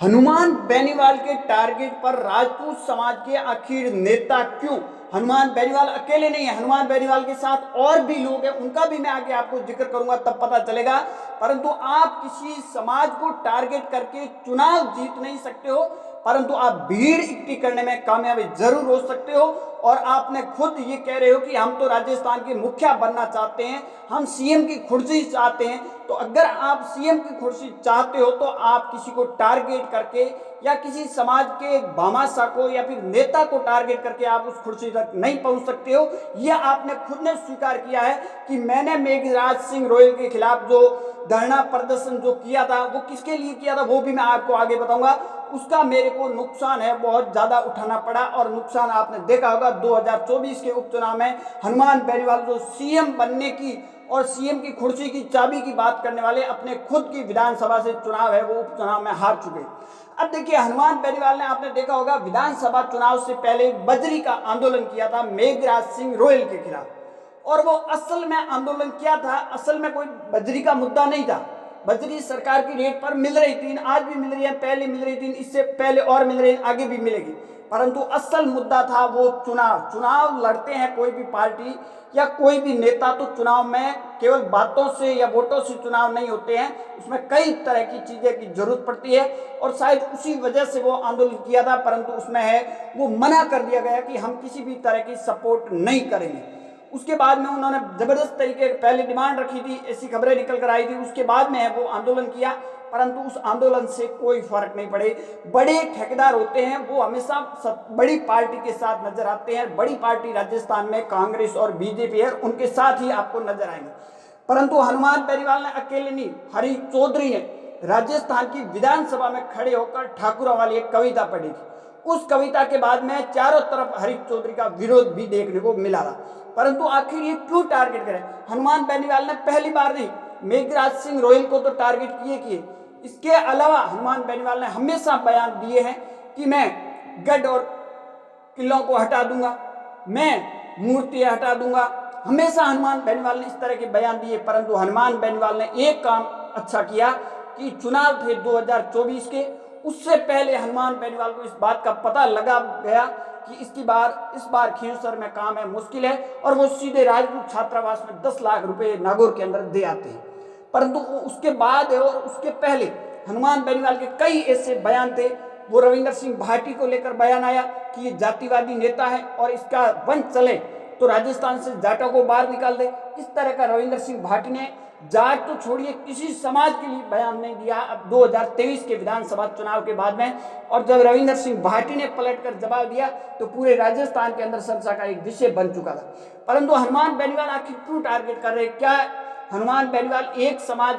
हनुमान बेनीवाल के टारगेट पर राजपूत समाज के आखिर नेता क्यों? हनुमान बेनीवाल अकेले नहीं है, हनुमान बेनीवाल के साथ और भी लोग हैं, उनका भी मैं आगे आपको जिक्र करूंगा तब पता चलेगा। परंतु आप किसी समाज को टारगेट करके चुनाव जीत नहीं सकते हो, परंतु आप भीड़ इकट्ठी करने में कामयाबी जरूर हो सकते हो। और आपने खुद ये कह रहे हो कि हम तो राजस्थान के मुखिया बनना चाहते हैं, हम सीएम की कुर्सी चाहते हैं। तो अगर आप सीएम की कुर्सी चाहते हो तो आप किसी को टारगेट करके या किसी समाज के भामाशाह को या फिर नेता को टारगेट करके आप उस कुर्सी तक नहीं पहुंच सकते हो। यह आपने खुद ने स्वीकार किया है कि मैंने मेघराज सिंह रोयल के खिलाफ जो धरना प्रदर्शन जो किया था वो किसके लिए किया था वो भी मैं आपको आगे बताऊंगा। उसका मेरे को नुकसान है बहुत ज्यादा उठाना पड़ा, और नुकसान आपने देखा होगा 2024 के उपचुनाव में हनुमान बेनीवाल जो सीएम बनने की और सीएम की कुर्सी की चाबी की बात करने वाले अपने खुद की विधानसभा से चुनाव है वो उपचुनाव में हार चुके। अब देखिए, हनुमान बेनीवाल ने आपने देखा होगा विधानसभा चुनाव से पहले बजरी का आंदोलन किया था मेघराज सिंह रोयल के खिलाफ, और वो असल में आंदोलन क्या था, असल में कोई बजरी का मुद्दा नहीं था। बजरी सरकार की रेट पर मिल रही थी, आज भी मिल रही है, पहले मिल रही थी, इससे पहले और मिल रही है, आगे भी मिलेगी। परंतु असल मुद्दा था वो चुनाव लड़ते हैं कोई भी पार्टी या कोई भी नेता, तो चुनाव में केवल बातों से या वोटों से चुनाव नहीं होते हैं, उसमें कई तरह की चीजें की जरूरत पड़ती है। और शायद उसी वजह से वो आंदोलन किया था, परंतु उसमें है वो मना कर दिया गया कि हम किसी भी तरह की सपोर्ट नहीं करेंगे। उसके बाद में उन्होंने जबरदस्त तरीके पहले डिमांड रखी थी, ऐसी खबरें निकल कर आई थी, उसके बाद में वो आंदोलन किया, परंतु उस आंदोलन से कोई फर्क नहीं पड़े। बड़े ठेकेदार होते हैं वो हमेशा बड़ी पार्टी के साथ नजर आते हैं, बड़ी पार्टी राजस्थान में कांग्रेस और बीजेपी है, उनके साथ ही आपको नजर आएंगे। परंतु हनुमान बेनीवाल ने अकेले नहीं, हरीश चौधरी ने राजस्थान की विधानसभा में खड़े होकर ठाकुरों वाली एक कविता पढ़ी थी। उस कविता के बाद में चारों तरफ हरीश चौधरी का विरोध भी देखने को मिला था। परंतु आखिर ये क्यों टारगेट करें? हनुमान बेनीवाल ने पहली बार नहीं, मेघराज सिंह रोयल को तो टारगेट किए। इसके अलावा हनुमान बेनीवाल ने हमेशा बयान दिए हैं कि मैं गढ़ और किलों को हटा दूंगा, मैं मूर्तियां हटा दूंगा। हमेशा हनुमान बेनीवाल ने इस तरह के बयान दिए, परंतु हनुमान बेनीवाल ने एक काम अच्छा किया कि चुनाव थे 2024 के, उससे पहले हनुमान बेनीवाल को इस बात का पता लगा गया कि इस बार खींवसर में काम है, मुश्किल है, और वो सीधे राजपूत छात्रावास में 10 लाख रुपए नागौर के अंदर दे आते हैं। परंतु उसके बाद और उसके पहले हनुमान बेनीवाल के कई ऐसे बयान थे। वो रविंदर सिंह भाटी को लेकर बयान आया कि ये जातिवादी नेता है और इसका वंश चले तो राजस्थान से जाटों को बाहर निकाल दे। इस तरह का रविंदर सिंह भाटी ने जाट तो छोड़िए किसी समाज के लिए बयान नहीं दिया अब 2023 के विधानसभा चुनाव के बाद में। और जब रविंदर सिंह भाटी ने पलटकर जवाब दिया तो पूरे राजस्थान के अंदर चर्चा का एक विषय बन चुका था। परंतु हनुमान बेनीवाल आखिर क्यों टारगेट कर रहे? क्या हनुमान बेनीवाल एक समाज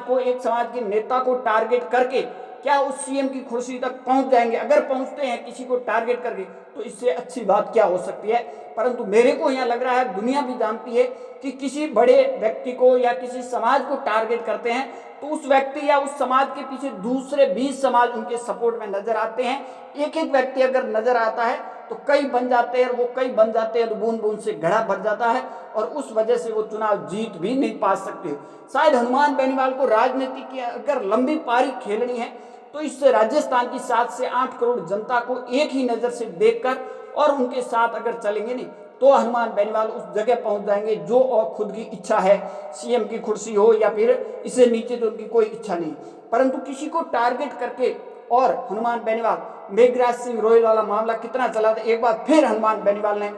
के नेता को टारगेट करके क्या उस सीएम की कुर्सी तक पहुंच जाएंगे? अगर पहुंचते हैं किसी को टारगेट करके तो इससे अच्छी बात क्या हो सकती है? परंतु मेरे को यहाँ लग रहा है, दुनिया भी जानती है कि किसी बड़े व्यक्ति को या किसी समाज को टारगेट करते हैं तो उस व्यक्ति या उस समाज के पीछे दूसरे 20 समाज उनके सपोर्ट में नजर आते हैं। एक एक व्यक्ति अगर नजर आता है तो कई बन जाते हैं, और वो कई बन जाते हैं तो बूंद बूंद से घड़ा भर जाता है, और उस वजह से वो चुनाव जीत भी नहीं पा सकते। शायद हनुमान बेनीवाल को राजनीति की अगर लंबी पारी खेलनी है तो इस राजस्थान की 7 से 8 करोड़ जनता को एक ही नजर से देखकर और उनके साथ अगर चलेंगे नहीं तो हनुमान बेनीवाल उस जगह पहुंच जाएंगे जो और खुद की इच्छा है, सीएम की कुर्सी हो या फिर इससे नीचे तो उनकी कोई इच्छा नहीं। परंतु किसी को टारगेट करके, और हनुमान बेनीवाल मेघराज सिंह रोयल वाला मामला कितना चला था, एक बार फिर हनुमान बेनीवाल ने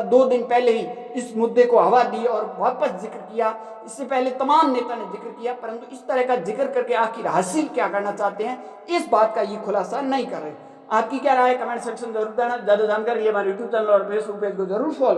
2 दिन पहले ही इस मुद्दे को हवा दी और वापस जिक्र किया। इससे पहले तमाम नेता ने जिक्र किया, परंतु इस तरह का जिक्र करके आखिर हासिल क्या करना चाहते हैं इस बात का ये खुलासा नहीं कर रहे। आपकी क्या राय है? कमेंट सेक्शन जरूर देना। ज्यादा जानकारी के लिए हमारे यूट्यूब चैनल और फेसबुक पेज को जरूर फॉलो